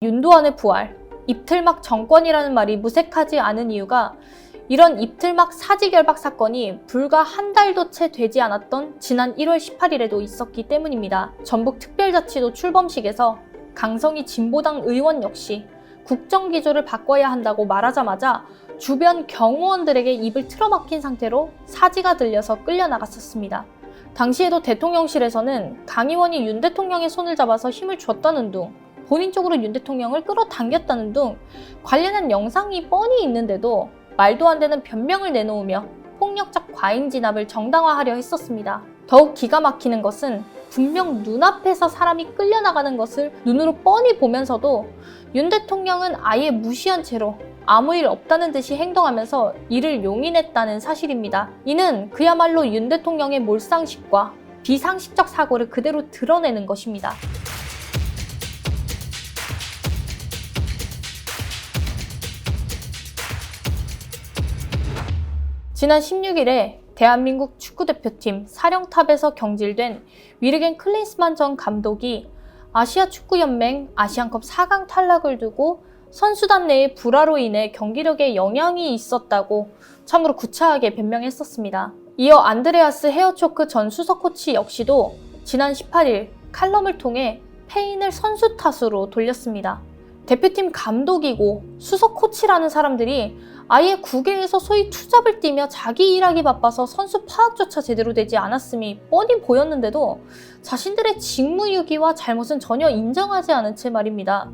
윤도환의 부활, 입틀막 정권이라는 말이 무색하지 않은 이유가 이런 입틀막 사지결박 사건이 불과 한 달도 채 되지 않았던 지난 1월 18일에도 있었기 때문입니다. 전북특별자치도 출범식에서 강성희 진보당 의원 역시 국정기조를 바꿔야 한다고 말하자마자 주변 경호원들에게 입을 틀어막힌 상태로 사지가 들려서 끌려나갔었습니다. 당시에도 대통령실에서는 강 의원이 윤 대통령의 손을 잡아서 힘을 줬다는 둥, 본인 쪽으로 윤 대통령을 끌어당겼다는 둥 관련한 영상이 뻔히 있는데도 말도 안 되는 변명을 내놓으며 폭력적 과잉 진압을 정당화하려 했었습니다. 더욱 기가 막히는 것은 분명 눈앞에서 사람이 끌려나가는 것을 눈으로 뻔히 보면서도 윤 대통령은 아예 무시한 채로 아무 일 없다는 듯이 행동하면서 이를 용인했다는 사실입니다. 이는 그야말로 윤 대통령의 몰상식과 비상식적 사고를 그대로 드러내는 것입니다. 지난 16일에 대한민국 축구대표팀 사령탑에서 경질된 위르겐 클린스만 전 감독이 아시아축구연맹 아시안컵 4강 탈락을 두고 선수단 내의 불화로 인해 경기력에 영향이 있었다고 참으로 구차하게 변명했었습니다. 이어 안드레아스 헤어초크 전 수석 코치 역시도 지난 18일 칼럼을 통해 페인을 선수 탓으로 돌렸습니다. 대표팀 감독이고 수석 코치라는 사람들이 아예 국외에서 소위 투잡을 뛰며 자기 일하기 바빠서 선수 파악조차 제대로 되지 않았음이 뻔히 보였는데도 자신들의 직무유기와 잘못은 전혀 인정하지 않은 채 말입니다.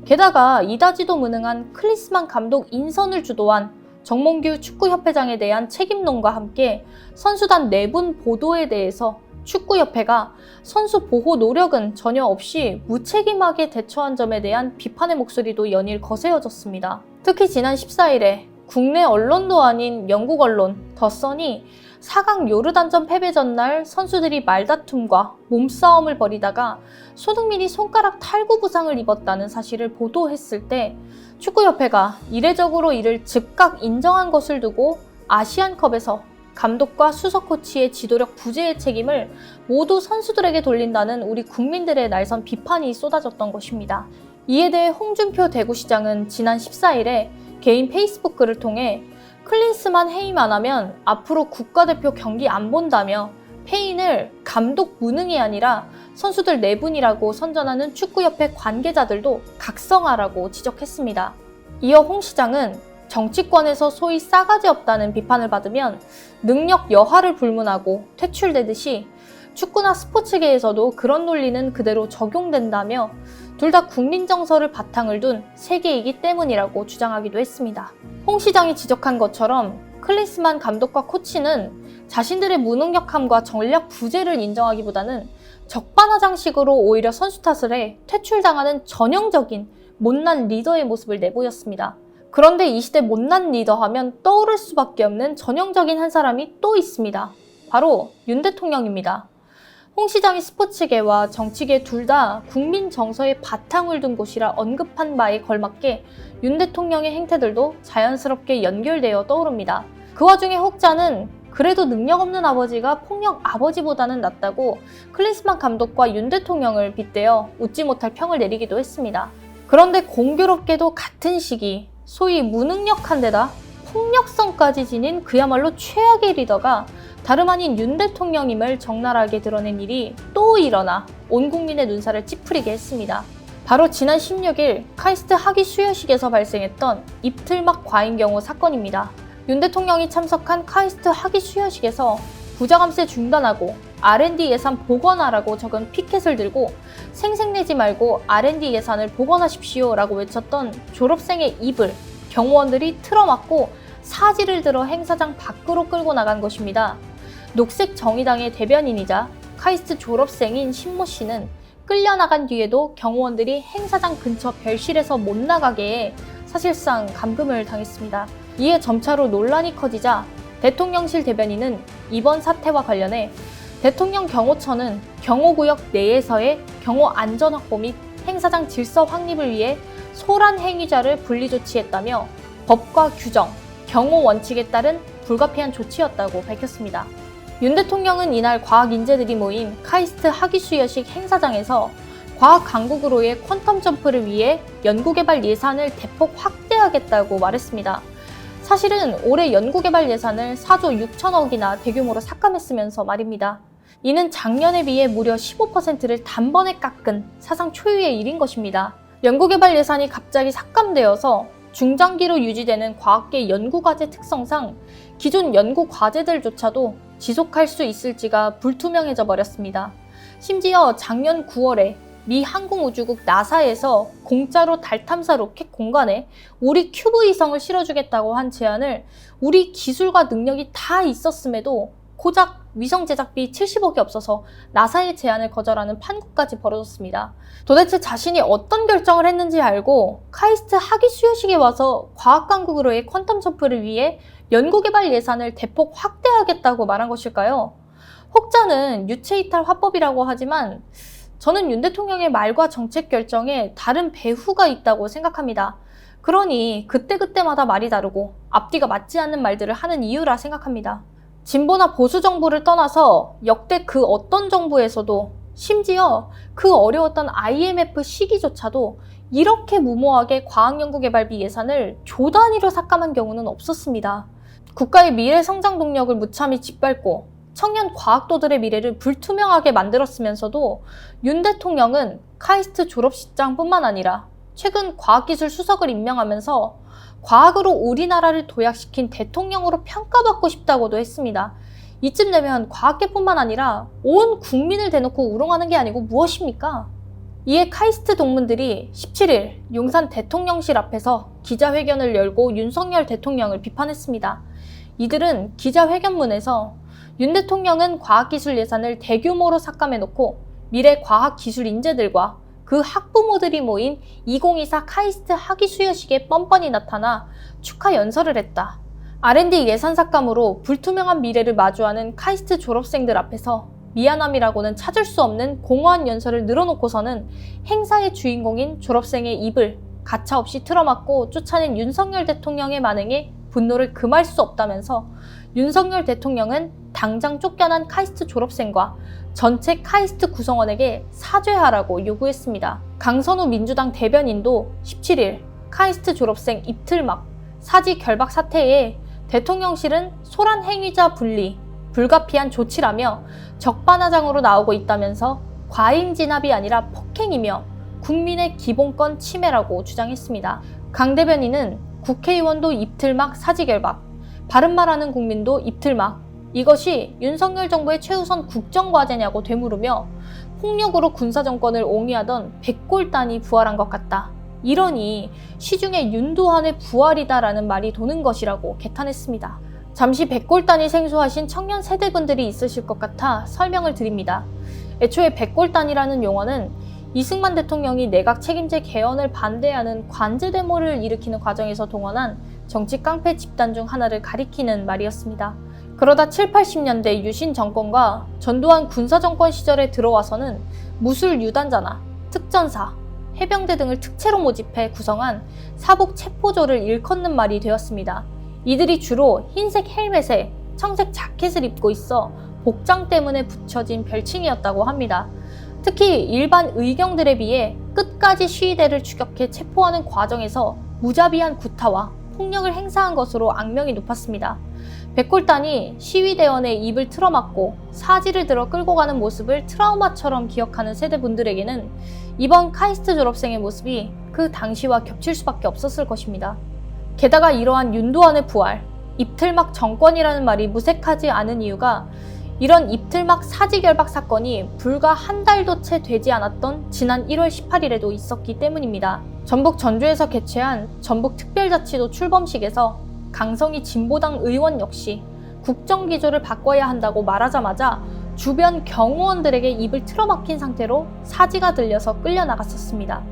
게다가 이다지도 무능한 클린스만 감독 인선을 주도한 정몽규 축구협회장에 대한 책임론과 함께 선수단 내분 보도에 대해서 축구협회가 선수 보호 노력은 전혀 없이 무책임하게 대처한 점에 대한 비판의 목소리도 연일 거세어졌습니다. 특히 지난 14일에 국내 언론도 아닌 영국 언론 더선이 4강 요르단전 패배 전날 선수들이 말다툼과 몸싸움을 벌이다가 손흥민이 손가락 탈구 부상을 입었다는 사실을 보도했을 때 축구협회가 이례적으로 이를 즉각 인정한 것을 두고 아시안컵에서 감독과 수석 코치의 지도력 부재의 책임을 모두 선수들에게 돌린다는 우리 국민들의 날선 비판이 쏟아졌던 것입니다. 이에 대해 홍준표 대구시장은 지난 14일에 개인 페이스북 글을 통해 클린스만 해임 안 하면 앞으로 국가대표 경기 안 본다며 페인을 감독 무능이 아니라 선수들 내분이라고 선전하는 축구협회 관계자들도 각성하라고 지적했습니다. 이어 홍 시장은 정치권에서 소위 싸가지 없다는 비판을 받으면 능력 여하를 불문하고 퇴출되듯이 축구나 스포츠계에서도 그런 논리는 그대로 적용된다며 둘 다 국민 정서를 바탕을 둔 세계이기 때문이라고 주장하기도 했습니다. 홍 시장이 지적한 것처럼 클린스만 감독과 코치는 자신들의 무능력함과 전략 부재를 인정하기보다는 적반하장식으로 오히려 선수 탓을 해 퇴출당하는 전형적인 못난 리더의 모습을 내보였습니다. 그런데 이 시대 못난 리더 하면 떠오를 수밖에 없는 전형적인 한 사람이 또 있습니다. 바로 윤 대통령입니다. 홍 시장이 스포츠계와 정치계 둘 다 국민 정서에 바탕을 둔 곳이라 언급한 바에 걸맞게 윤 대통령의 행태들도 자연스럽게 연결되어 떠오릅니다. 그 와중에 혹자는 그래도 능력 없는 아버지가 폭력 아버지보다는 낫다고 클린스만 감독과 윤 대통령을 빗대어 웃지 못할 평을 내리기도 했습니다. 그런데 공교롭게도 같은 시기 소위 무능력한 데다 폭력성까지 지닌 그야말로 최악의 리더가 다름 아닌 윤 대통령임을 적나라하게 드러낸 일이 또 일어나 온 국민의 눈살을 찌푸리게 했습니다. 바로 지난 16일 카이스트 학위 수여식에서 발생했던 입틀막 과잉 경호 사건입니다. 윤 대통령이 참석한 카이스트 학위 수여식에서 부자감세 중단하고 R&D 예산 복원하라고 적은 피켓을 들고 생색내지 말고 R&D 예산을 복원하십시오 라고 외쳤던 졸업생의 입을 경호원들이 틀어막고 사지를 들어 행사장 밖으로 끌고 나간 것입니다. 녹색정의당의 대변인이자 카이스트 졸업생인 신모 씨는 끌려나간 뒤에도 경호원들이 행사장 근처 별실에서 못 나가게 해 사실상 감금을 당했습니다. 이에 점차로 논란이 커지자 대통령실 대변인은 이번 사태와 관련해 대통령 경호처는 경호구역 내에서의 경호 안전 확보 및 행사장 질서 확립을 위해 소란 행위자를 분리 조치했다며 법과 규정, 경호 원칙에 따른 불가피한 조치였다고 밝혔습니다. 윤 대통령은 이날 과학 인재들이 모인 카이스트 학위 수여식 행사장에서 과학 강국으로의 퀀텀 점프를 위해 연구개발 예산을 대폭 확대하겠다고 말했습니다. 사실은 올해 연구개발 예산을 4조 6천억이나 대규모로 삭감했으면서 말입니다. 이는 작년에 비해 무려 15%를 단번에 깎은 사상 초유의 일인 것입니다. 연구개발 예산이 갑자기 삭감되어서 중장기로 유지되는 과학계 연구과제 특성상 기존 연구과제들조차도 지속할 수 있을지가 불투명해져 버렸습니다. 심지어 작년 9월에 미 항공우주국 나사에서 공짜로 달 탐사 로켓 공간에 우리 큐브 위성을 실어주겠다고 한 제안을 우리 기술과 능력이 다 있었음에도 고작 위성 제작비 70억이 없어서 나사의 제안을 거절하는 판국까지 벌어졌습니다. 도대체 자신이 어떤 결정을 했는지 알고 카이스트 학위 수여식에 와서 과학강국으로의 퀀텀 점프를 위해 연구개발 예산을 대폭 확대하겠다고 말한 것일까요? 혹자는 유체이탈 화법이라고 하지만 저는 윤 대통령의 말과 정책 결정에 다른 배후가 있다고 생각합니다. 그러니 그때그때마다 말이 다르고 앞뒤가 맞지 않는 말들을 하는 이유라 생각합니다. 진보나 보수 정부를 떠나서 역대 그 어떤 정부에서도 심지어 그 어려웠던 IMF 시기조차도 이렇게 무모하게 과학연구개발비 예산을 조 단위로 삭감한 경우는 없었습니다. 국가의 미래 성장 동력을 무참히 짓밟고 청년 과학도들의 미래를 불투명하게 만들었으면서도 윤 대통령은 카이스트 졸업식장뿐만 아니라 최근 과학기술 수석을 임명하면서 과학으로 우리나라를 도약시킨 대통령으로 평가받고 싶다고도 했습니다. 이쯤 되면 과학계뿐만 아니라 온 국민을 대놓고 우롱하는 게 아니고 무엇입니까? 이에 카이스트 동문들이 17일 용산 대통령실 앞에서 기자회견을 열고 윤석열 대통령을 비판했습니다. 이들은 기자회견문에서 윤 대통령은 과학기술 예산을 대규모로 삭감해놓고 미래 과학기술 인재들과 그 학부모들이 모인 2024 카이스트 학위 수여식에 뻔뻔히 나타나 축하 연설을 했다. R&D 예산 삭감으로 불투명한 미래를 마주하는 카이스트 졸업생들 앞에서 미안함이라고는 찾을 수 없는 공허한 연설을 늘어놓고서는 행사의 주인공인 졸업생의 입을 가차없이 틀어막고 쫓아낸 윤석열 대통령의 만행에 분노를 금할 수 없다면서 윤석열 대통령은 당장 쫓겨난 카이스트 졸업생과 전체 카이스트 구성원에게 사죄하라고 요구했습니다. 강선우 민주당 대변인도 17일 카이스트 졸업생 입틀막 사지 결박 사태에 대통령실은 소란 행위자 분리, 불가피한 조치라며 적반하장으로 나오고 있다면서 과잉 진압이 아니라 폭행이며 국민의 기본권 침해라고 주장했습니다. 강 대변인은 국회의원도 입틀막 사지 결박, 바른말하는 국민도 입틀막, 이것이 윤석열 정부의 최우선 국정과제냐고 되물으며 폭력으로 군사정권을 옹이하던 백골단이 부활한 것 같다. 이러니 시중에 윤두환의 부활이다라는 말이 도는 것이라고 개탄했습니다. 잠시 백골단이 생소하신 청년 세대분들이 있으실 것 같아 설명을 드립니다. 애초에 백골단이라는 용어는 이승만 대통령이 내각 책임제 개헌을 반대하는 관제 데모를 일으키는 과정에서 동원한 정치 깡패 집단 중 하나를 가리키는 말이었습니다. 그러다 7, 80년대 유신 정권과 전두환 군사정권 시절에 들어와서는 무술 유단자나 특전사, 해병대 등을 특채로 모집해 구성한 사복 체포조를 일컫는 말이 되었습니다. 이들이 주로 흰색 헬멧에 청색 자켓을 입고 있어 복장 때문에 붙여진 별칭이었다고 합니다. 특히 일반 의경들에 비해 끝까지 시위대를 추격해 체포하는 과정에서 무자비한 구타와 폭력을 행사한 것으로 악명이 높았습니다. 백골단이 시위대원의 입을 틀어막고 사지를 들어 끌고 가는 모습을 트라우마처럼 기억하는 세대분들에게는 이번 카이스트 졸업생의 모습이 그 당시와 겹칠 수밖에 없었을 것입니다. 게다가 이러한 윤두환의 부활, 입틀막 정권이라는 말이 무색하지 않은 이유가 이런 입틀막 사지 결박 사건이 불과 한 달도 채 되지 않았던 지난 1월 18일에도 있었기 때문입니다. 전북 전주에서 개최한 전북특별자치도 출범식에서 강성희 진보당 의원 역시 국정기조를 바꿔야 한다고 말하자마자 주변 경호원들에게 입을 틀어막힌 상태로 사지가 들려서 끌려나갔었습니다.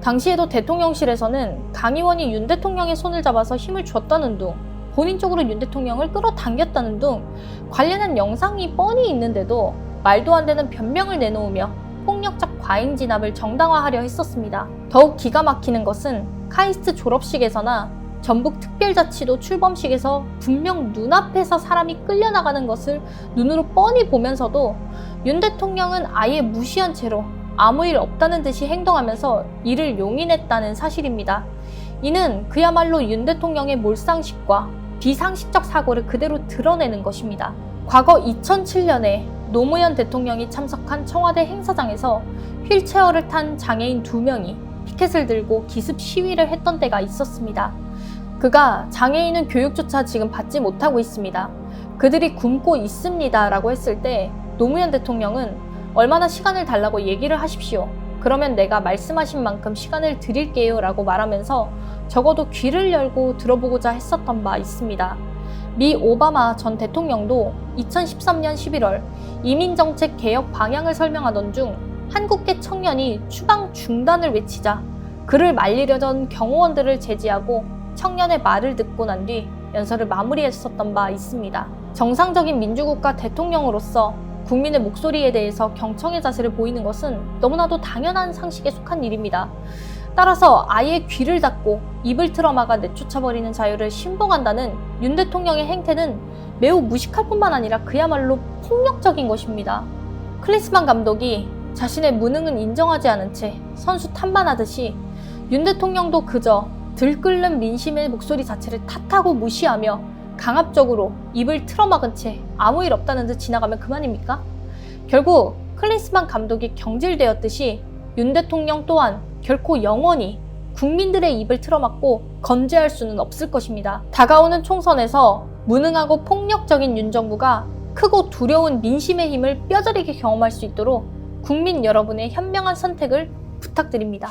당시에도 대통령실에서는 강 의원이 윤 대통령의 손을 잡아서 힘을 줬다는 둥, 본인 쪽으로 윤 대통령을 끌어당겼다는 등 관련한 영상이 뻔히 있는데도 말도 안 되는 변명을 내놓으며 폭력적 과잉 진압을 정당화하려 했었습니다. 더욱 기가 막히는 것은 카이스트 졸업식에서나 전북 특별자치도 출범식에서 분명 눈앞에서 사람이 끌려나가는 것을 눈으로 뻔히 보면서도 윤 대통령은 아예 무시한 채로 아무 일 없다는 듯이 행동하면서 이를 용인했다는 사실입니다. 이는 그야말로 윤 대통령의 몰상식과 비상식적 사고를 그대로 드러내는 것입니다. 과거 2007년에 노무현 대통령이 참석한 청와대 행사장에서 휠체어를 탄 장애인 2명이 피켓을 들고 기습 시위를 했던 때가 있었습니다. 그가 장애인은 교육조차 지금 받지 못하고 있습니다. 그들이 굶고 있습니다 라고 했을 때 노무현 대통령은 얼마나 시간을 달라고 얘기를 하십시오. 그러면 내가 말씀하신 만큼 시간을 드릴게요 라고 말하면서 적어도 귀를 열고 들어보고자 했었던 바 있습니다. 미 오바마 전 대통령도 2013년 11월 이민정책 개혁 방향을 설명하던 중 한국계 청년이 추방 중단을 외치자 그를 말리려던 경호원들을 제지하고 청년의 말을 듣고 난 뒤 연설을 마무리했었던 바 있습니다. 정상적인 민주국가 대통령으로서 국민의 목소리에 대해서 경청의 자세를 보이는 것은 너무나도 당연한 상식에 속한 일입니다. 따라서 아예 귀를 닫고 입을 틀어막아 내쫓아버리는 자유를 신봉한다는 윤 대통령의 행태는 매우 무식할 뿐만 아니라 그야말로 폭력적인 것입니다. 클린스만 감독이 자신의 무능은 인정하지 않은 채 선수 탓만하듯이 윤 대통령도 그저 들끓는 민심의 목소리 자체를 탓하고 무시하며 강압적으로 입을 틀어막은 채 아무 일 없다는 듯 지나가면 그만입니까? 결국 클린스만 감독이 경질되었듯이 윤 대통령 또한 결코 영원히 국민들의 입을 틀어막고 건재할 수는 없을 것입니다. 다가오는 총선에서 무능하고 폭력적인 윤 정부가 크고 두려운 민심의 힘을 뼈저리게 경험할 수 있도록 국민 여러분의 현명한 선택을 부탁드립니다.